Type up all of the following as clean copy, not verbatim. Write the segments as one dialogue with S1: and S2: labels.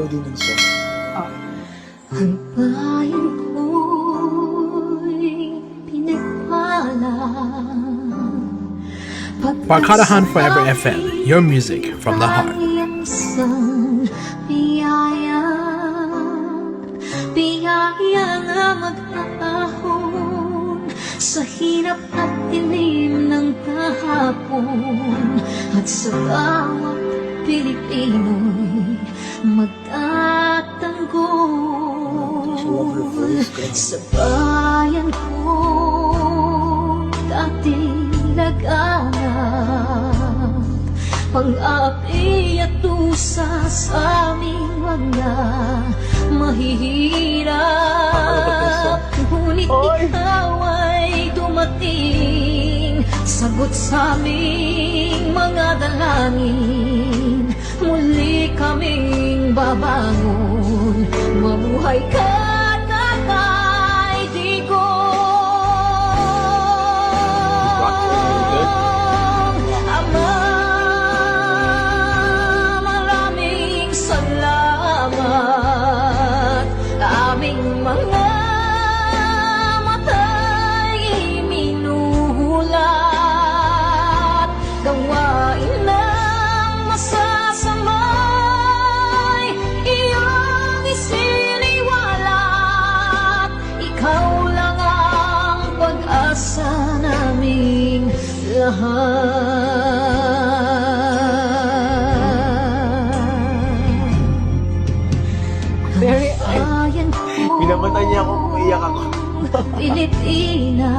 S1: melody ng song.
S2: Ang bayan ko'y pinagpala.
S3: Barkadahan Forever FM, your music from the heart.
S2: Biyaya nga mag-ahon sa hirap at dilim ng kahapon, at sa bawat Pilipino'y magtatanggol. Sa bayan ko dating laganap, pang-api at dusa sa aming mga mahihirap. Ngunit ikaw ay dumating, sagot sa aming mga dalangin. Muli kaming babangon, mabuhay ka, Tatay Digong. Ama, maraming salamat. Aming mga mata'y minuhulat, gawain ng masasamay iyong isiniwalat. Ikaw lang ang pag-asa naming lahat.
S1: Very, pinamatay niya ako, umiiyak ako.
S2: Pilipinas,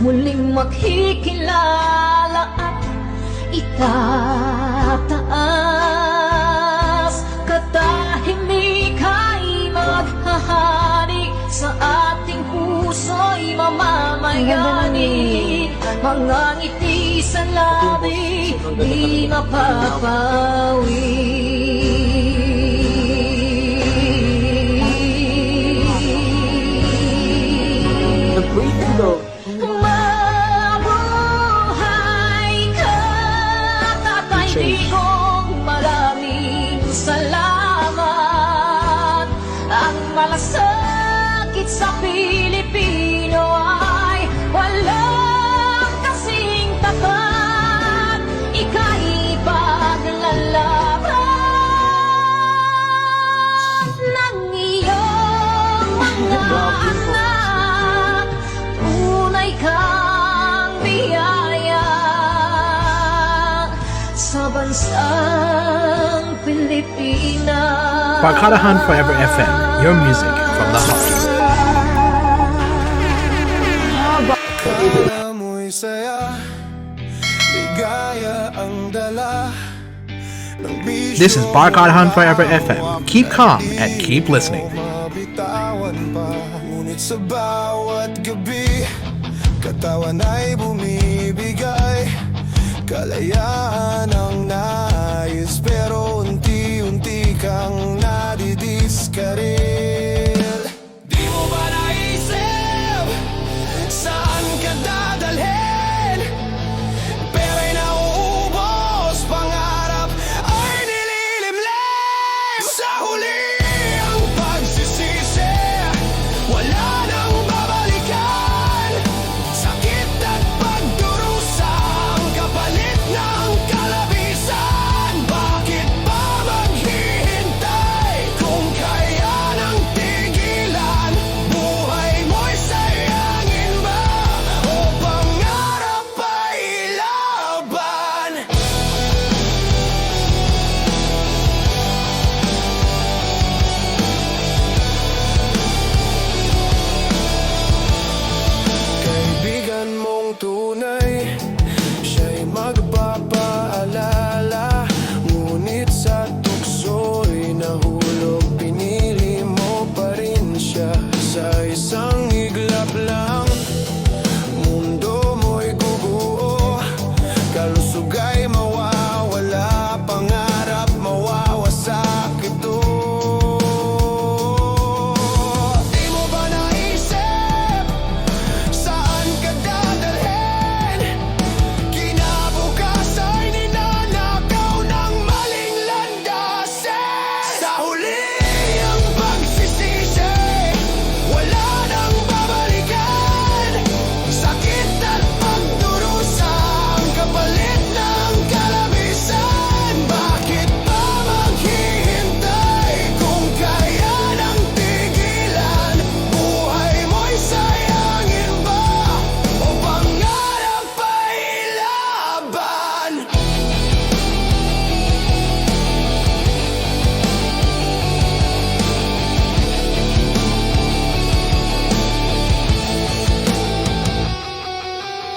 S2: muling makikilala at itataas. Katahimik ay maghahari, sa ating puso'y mamamayani. Mga ngiti sa labi, di mapapawi. Mabuhay ka, Tatay Digong, maraming salamat. Ang malasakit sa Pilipino ay walang kasing tapat. Ika'y paglalaban ng iyong mga anak. Tunay kang biyaya sa bansang Pilipinas.
S3: Barkadahan Forever FM, your music from the heart.
S4: Kala mo'y saya, ligaya ang dala ng bisyo.
S3: This is Barkadahan Forever FM. Keep calm and keep listening.
S4: Mabitawan pa, ngunit sa bawat gabi, katawan ay bumibigay. Kalayaan ang nais, pero unti-unti kang nadidiskaril. Di mo ba naisip saan ka dadalhin? Pera'y nauubos, pangarap ay nililimlim. Sa huli ang pagsisisi, wala nang babalikan. Sakit at pagdurusa ang kapalit ng kalabisan. Bakit ba maghihintay kung kaya nang tigilan? Buhay mo'y sayangin ba o pangarap ay ilaban? Kaibigan mong tunay, siya'y magpapaalala. Ngunit sa tukso'y nahulog, pinili mo pa rin siya. Sa isang iglap lang, mundo mo'y guguo. Kalusog ay mawawala, pangarap mawawasak ito. Di mo ba naisip saan ka dadalhin?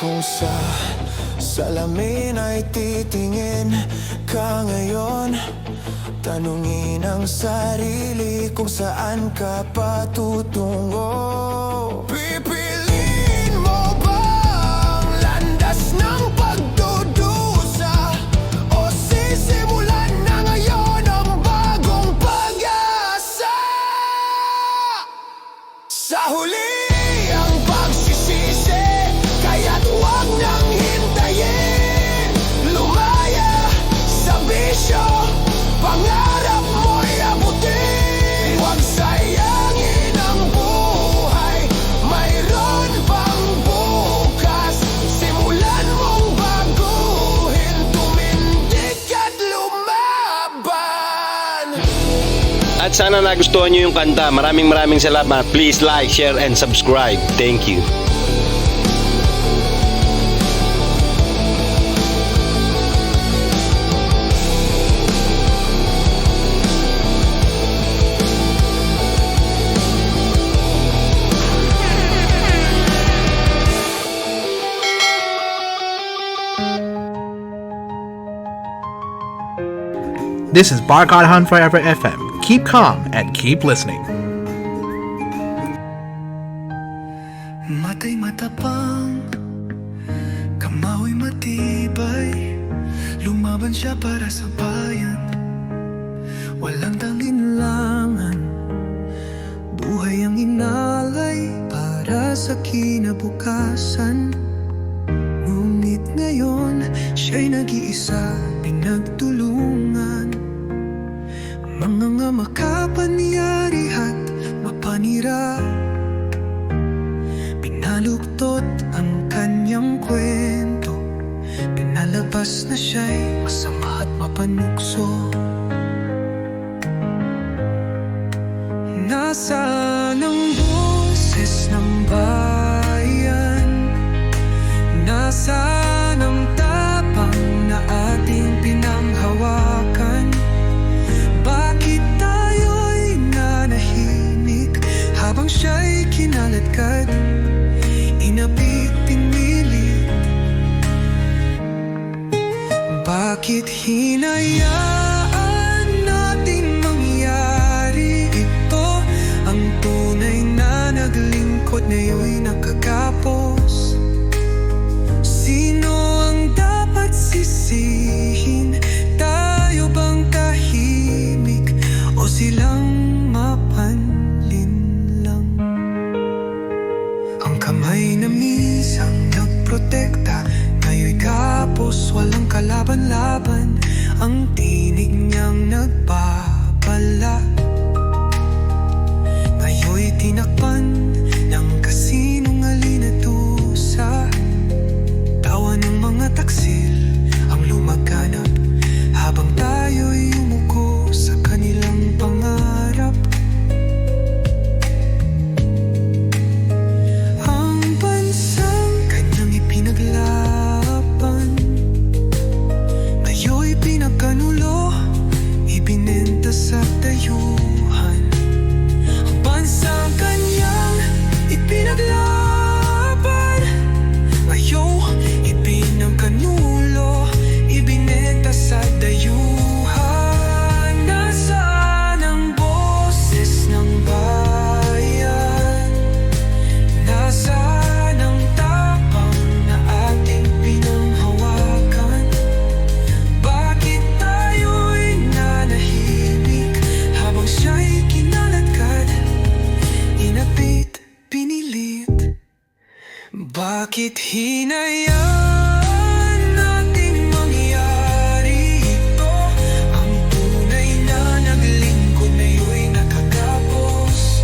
S4: Kung sa salamin ay titingin ka ngayon, tanungin ang sarili kung saan ka patutungo. Pipiliin mo ba ang landas ng pagdudusa, o sisimulan na ngayon ang bagong pag-asa? Sa huli ang pagsisisi, kaya't huwag nang hintayin. Lumaya sa bisyo, pangarap mo'y abutin. Huwag sayangin ang buhay, mayroon pang bukas. Simulan mong baguhin, tumindig at lumaban.
S5: At sana nagustuhan nyo yung kanta. Maraming salamat. Please like, share, and subscribe. Thank you.
S3: This is Barcode Hunt Forever FM. Keep calm and keep listening.
S4: Matay matapang, kamaoy matibay, lumaban siya para sa bayan. Walang tanginlangan, buhay ang inalay para sa kinabukasan. Ngunit ngayon, siya'y nag-iisa, pinagtulungan. Mga makapangyarihan, mapanira, pinaluktot ang kanyang kwento. Pinalabas na siya'y masama at mapanukso. Nasaan ang boses ng bayan? Nasaan ang tapang na ating pinanghawakan? Bakit tayo'y nanahimik habang siya'y kinaladkad? Inapit, pinilit. Bakit hinayaan natin mangyari ito? Ang tunay na naglingkod ngayon'y nakagapos. Sino ang dapat sisihin? Tayo bang tahimik o silang mapanlin lang? Ang kamay na minsan nagprotekta, ngayon'y kapos, walang kalaban-laban. Ang tinig niyang nagbabala, ngayon'y tinakpan ng kasinungaling at dusa. Tawa ng mga taksil ang lumaganap habang tayo'y yumuko sa kanilang pangarap. Ang bansang kanyang ipinaglaban, ngayon'y pinagkanulo, ibinenta sa dayuhan. Ang bansang kanyang ipinaglaban, ngayon ipinagkanulo, ibinenta sa dayuhan. Nasaan ang boses ng bayan? Nasaan ang tapang na ating pinanghawakan? Bakit tayo'y nanahimik habang siya'y kinaladkad? Inapit, pinilit. Bakit hinayaan natin mangyari ito? Ang tunay na naglingkod ngayon'y nakagapos.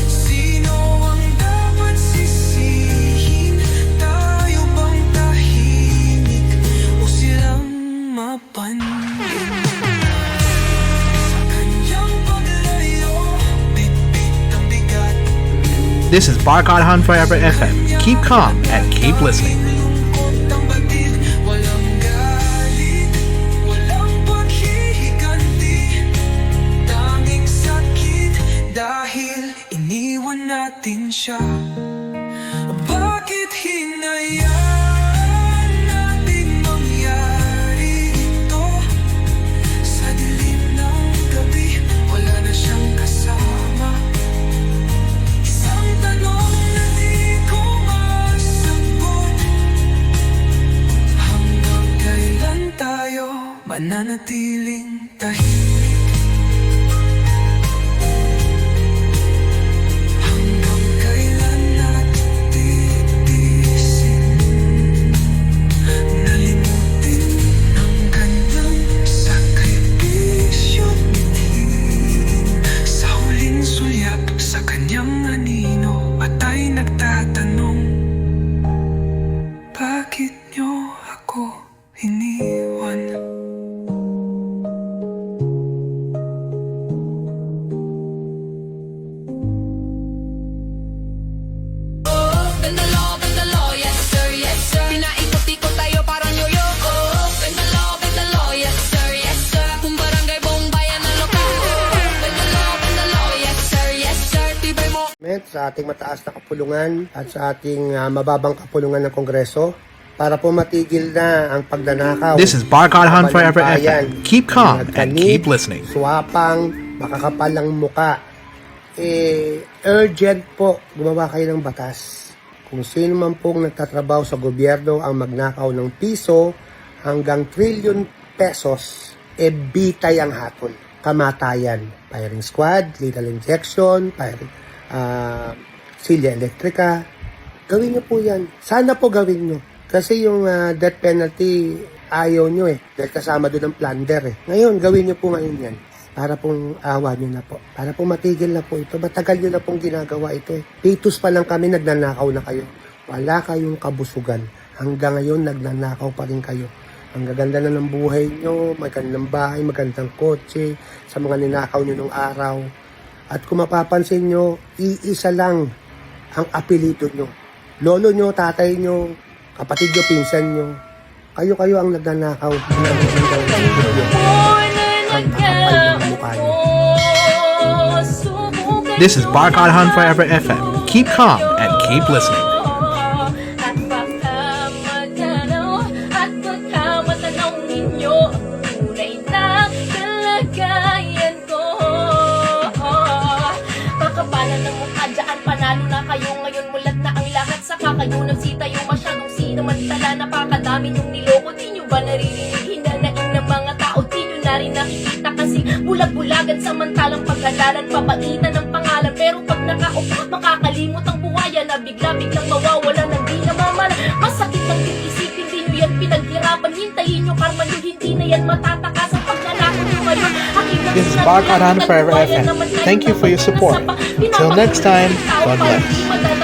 S4: Sino ang dapat sisihin? Tayo bang tahimik o silang mapanlin? Sa kanyang paglayo, bitbit ang bigat.
S3: This is Barcode Hunt Forever FM. Keep calm and keep listening.
S4: Lungkot ang batid, walang galit, walang paghihiganti. Tanging sakit dahil iniwan natin siya. Bakit hinayaan mananatiling tahimik hanggang kailan natin titiisin nalimutin ang kanyang sakripisyo sa huling sulyap sa kanyang anino at ay nagtatanong, bakit niyo ako iniwan?
S2: Bendalo, yes sir, yes sir. Pinaikot-ikot tayo parang yoyo. Bendalo, yes sir. Kung barangay buong bayan na lokal. Bendalo, yes sir. Tibay mo.
S6: Sa ating mataas na kapulungan at sa ating mababang kapulungan ng Kongreso para po matigil na ang pagnanakaw.
S3: This is Barkahan Forever
S6: Bayan.
S3: FM. Keep calm and keep listening.
S6: Swapang, makakapal ang muka. Urgent po, gumawa kayo ng batas. Kung sino man pong nagtatrabaho sa gobyerno ang magnakaw ng piso hanggang trillion pesos, bitay ang hatol. Kamatayan. Firing squad, lethal injection, silya elektrika. Gawin nyo po yan. Sana po gawin nyo. Kasi yung death penalty, ayaw nyo dahil kasama doon ang plunder Ngayon, gawin nyo po ngayon yan. Para pong awa nyo na po. Para pong matigil na po ito. Matagal nyo na pong ginagawa ito Pitus pa lang kami, nagnanakaw na kayo. Wala kayong kabusugan. Hanggang ngayon, nagnanakaw pa rin kayo. Ang gaganda na ng buhay nyo, magandang bahay, magandang kotse, sa mga ninakaw nyo nung araw. At kung mapapansin nyo, iisa lang ang apelido nyo. Lolo nyo, tatay nyo, kapatid nyo, pinsan nyo. Kayo ang nagnanakaw.
S3: This is Barkahan Forever FM. Keep calm and keep listening.
S2: At baka magalaw at baka matanaw ninyo ang tunay na kalagayan ko. Pakapalan ng mukha dyan, panalo na kayo ngayon, mulat na ang lahat. Saka kayo nagsita yung masyadong sinamantala. Napakadami yung niloko, di nyo ba naririnig? Hinanaing ng mga tao, di nyo na rin nakikita. Kasi bulag-bulagan samantalang pag-alalan, papaitan ng pangalan. Pero pag nakaupo, makakalimot ang buhaya na bigla-biglang mawawala ng di namamala. Masakit ang isipin, di nyo yan pinaghirapan. Hintayin nyo karma nyo, hindi na yan matatakasan. Pag nanako nyo ngayon,
S3: This is Barkahan Forever FM. Thank you for your support. Till next time, God bless.